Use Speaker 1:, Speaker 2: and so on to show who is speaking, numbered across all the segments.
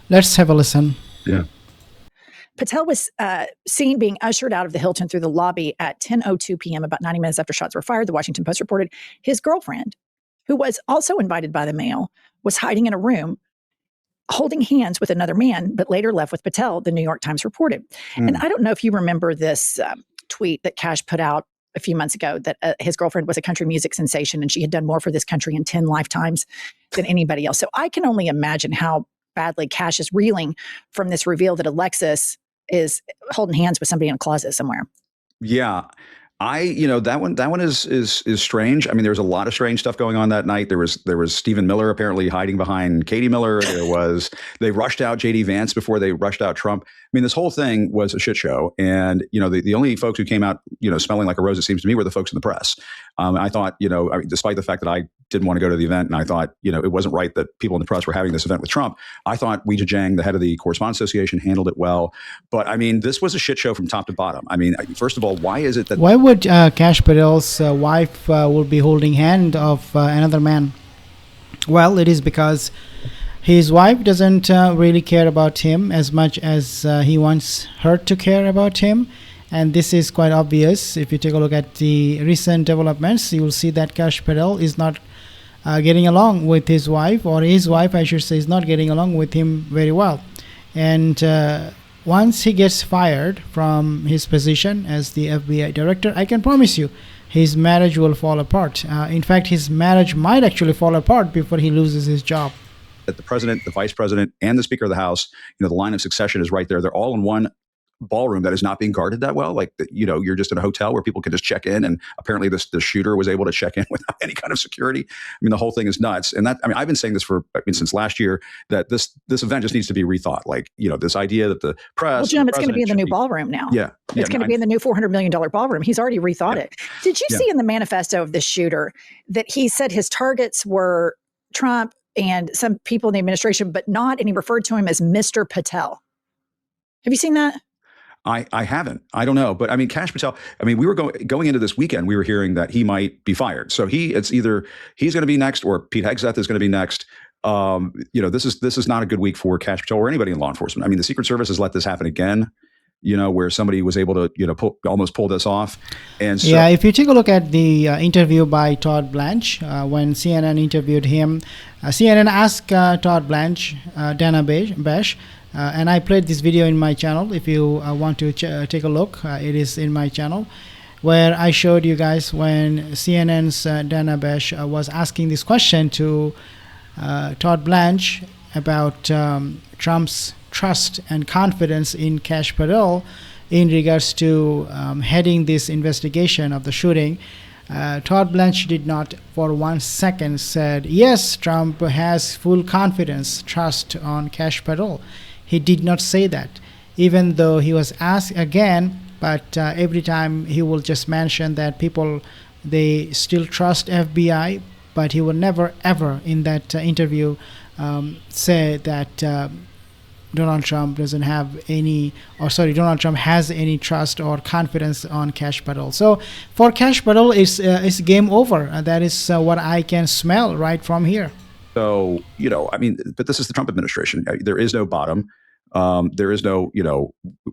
Speaker 1: Let's have a listen.
Speaker 2: Yeah.
Speaker 3: Patel was seen being ushered out of the Hilton through the lobby at 10:02 p.m., about 90 minutes after shots were fired. The Washington Post reported his girlfriend, who was also invited by the mail, was hiding in a room holding hands with another man, but later left with Patel, the New York Times reported. And I don't know if you remember this tweet that Kash put out a few months ago, that his girlfriend was a country music sensation and she had done more for this country in 10 lifetimes than anybody else. So I can only imagine how badly Kash is reeling from this reveal that Alexis is holding hands with somebody in a closet somewhere.
Speaker 2: Yeah. That one is strange. I mean, there was a lot of strange stuff going on that night. There was Stephen Miller apparently hiding behind Katie Miller. They rushed out JD Vance before they rushed out Trump. I mean, this whole thing was a shit show. And, the only folks who came out, smelling like a rose, it seems to me, were the folks in the press. I thought, despite the fact that I didn't want to go to the event and I thought, it wasn't right that people in the press were having this event with Trump, I thought Weijia Jiang, the head of the Correspondents Association, handled it well. But I mean, this was a shit show from top to bottom. I mean, first of all, why is it that...
Speaker 1: Why would Kash Patel's wife will be holding hand of another man? Well, it is because his wife doesn't really care about him as much as he wants her to care about him. And this is quite obvious. If you take a look at the recent developments, you will see that Kash Patel is not getting along with his wife, or his wife, I should say, is not getting along with him very well. And once he gets fired from his position as the FBI director, I can promise you his marriage will fall apart. In fact, his marriage might actually fall apart before he loses his job.
Speaker 2: That the president, the vice president, and the Speaker of the House, the line of succession is right there. They're all in one ballroom that is not being guarded that well. Like, you're just in a hotel where people can just check in, and apparently the shooter was able to check in without any kind of security. I mean, the whole thing is nuts. And I've been saying this since last year, that this event just needs to be rethought. Like, this idea that the press...
Speaker 3: Well, Jim, it's going to be in the new ballroom now.
Speaker 2: Yeah.
Speaker 3: It's going to be in the new $400 million ballroom. He's already rethought it. Did you see in the manifesto of this shooter that he said his targets were Trump and some people in the administration, but not, and he referred to him as Mr. Patel? Have you seen that?
Speaker 2: I haven't. I don't know. But I mean, Kash Patel, we were going into this weekend, we were hearing that he might be fired. So it's either he's going to be next or Pete Hegseth is going to be next. This is not a good week for Kash Patel or anybody in law enforcement. I mean, the Secret Service has let this happen again, where somebody was able to, almost pull this off. And so,
Speaker 1: yeah, if you take a look at the interview by Todd Blanche, when CNN interviewed him, CNN asked Todd Blanche, Dana Bash, and I played this video in my channel. If you want to take a look, it is in my channel, where I showed you guys when CNN's Dana Bash was asking this question to Todd Blanche about Trump's trust and confidence in Kash Patel in regards to heading this investigation of the shooting. Todd Blanche did not for 1 second said, yes, Trump has full confidence, trust on Kash Patel. He did not say that, even though he was asked again, but every time he will just mention that people, they still trust FBI, but he will never ever in that interview say that Donald Trump has any trust or confidence on Kash Patel. So for Kash Patel, it's game over. That is what I can smell right from here.
Speaker 2: So, but this is the Trump administration. There is no bottom. There is no,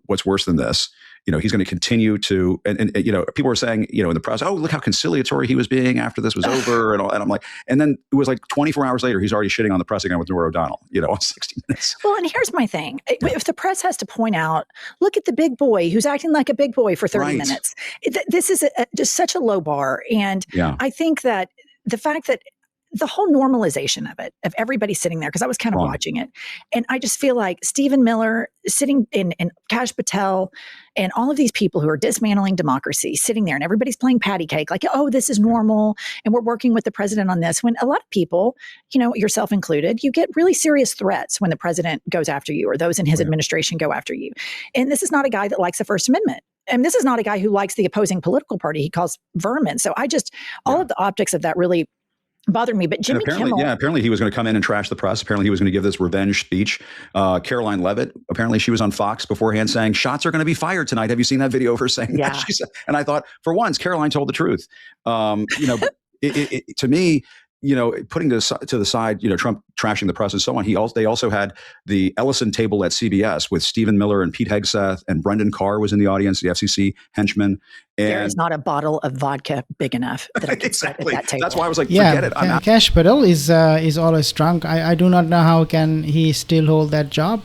Speaker 2: what's worse than this. He's going to continue to, and people were saying, in the press, oh, look how conciliatory he was being after this was over. And I'm like, and then it was like 24 hours later, he's already shitting on the press again with Norah O'Donnell, on 60 Minutes.
Speaker 3: Well, and here's my thing. If the press has to point out, look at the big boy who's acting like a big boy for 30 minutes. This is just such a low bar. And I think that the fact that the whole normalization of it, of everybody sitting there, because I was kind of watching it. And I just feel like Stephen Miller sitting in Kash Patel and all of these people who are dismantling democracy sitting there and everybody's playing patty cake, like, oh, this is normal. And we're working with the president on this. When a lot of people, yourself included, you get really serious threats when the president goes after you or those in his administration go after you. And this is not a guy that likes the First Amendment. And this is not a guy who likes the opposing political party he calls vermin. So all of the optics of that really bothered me. But Jimmy Kimmel...
Speaker 2: apparently he was going to come in and trash the press. Apparently he was going to give this revenge speech. Caroline Leavitt, apparently she was on Fox beforehand saying, shots are going to be fired tonight. Have you seen that video of her saying that? She said, and I thought, for once, Caroline told the truth. To me, putting this to the side, Trump trashing the press and so on. They also had the Ellison table at CBS with Stephen Miller and Pete Hegseth, and Brendan Carr was in the audience, the FCC henchman. And
Speaker 3: there is not a bottle of vodka big enough that I can sit at that table.
Speaker 2: That's why I was like, forget it.
Speaker 1: Kash Patel is always drunk. I do not know how can he still hold that job.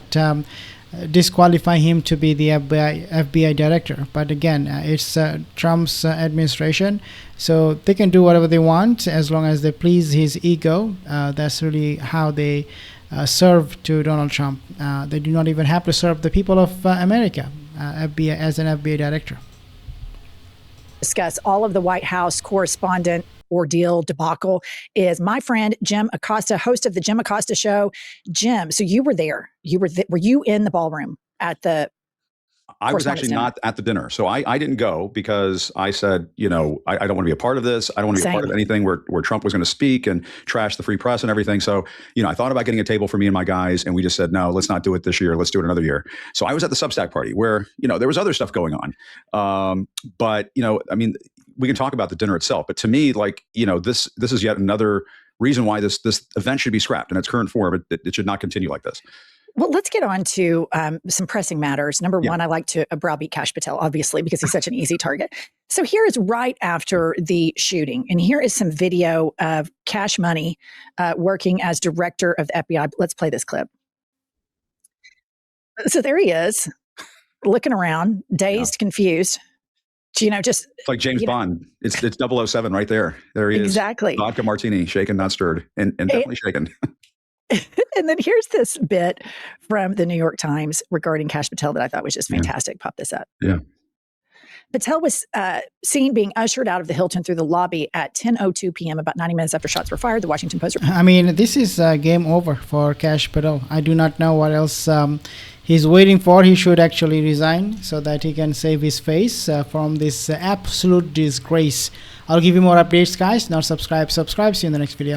Speaker 1: Disqualify him to be the FBI director. But again, it's Trump's administration, so they can do whatever they want as long as they please his ego. That's really how they serve to Donald Trump. They do not even have to serve the people of America FBI, as an FBI director.
Speaker 3: Discuss all of the White House correspondent ordeal debacle is my friend Jim Acosta, host of the Jim Acosta Show. Jim, so you were there. Were you in the ballroom at the?
Speaker 2: I was actually not at the dinner, so I didn't go because I said, I don't want to be a part of this. I don't want to be a part of anything where Trump was going to speak and trash the free press and everything. So, I thought about getting a table for me and my guys, and we just said, no, let's not do it this year. Let's do it another year. So I was at the Substack party where, there was other stuff going on. But, we can talk about the dinner itself, but to me, this is yet another reason why this event should be scrapped in its current form. It should not continue like this.
Speaker 3: Well, let's get on to some pressing matters. Number one, I like to browbeat Kash Patel, obviously, because he's such an easy target. So here is right after the shooting, and here is some video of Cash Money working as director of the FBI. Let's play this clip. So there he is, looking around, dazed, confused. Just
Speaker 2: it's like James Bond. It's 007 right there. There he is.
Speaker 3: Exactly.
Speaker 2: Vodka martini, shaken, not stirred, and definitely shaken.
Speaker 3: And then here's this bit from the New York Times regarding Kash Patel that I thought was just fantastic. Pop this up.
Speaker 2: Yeah.
Speaker 3: Patel was seen being ushered out of the Hilton through the lobby at 10:02 p.m., about 90 minutes after shots were fired, the Washington Post reported.
Speaker 1: This is game over for Kash Patel. I do not know what else he's waiting for. He should actually resign so that he can save his face from this absolute disgrace. I'll give you more updates, guys. Now subscribe. See you in the next video.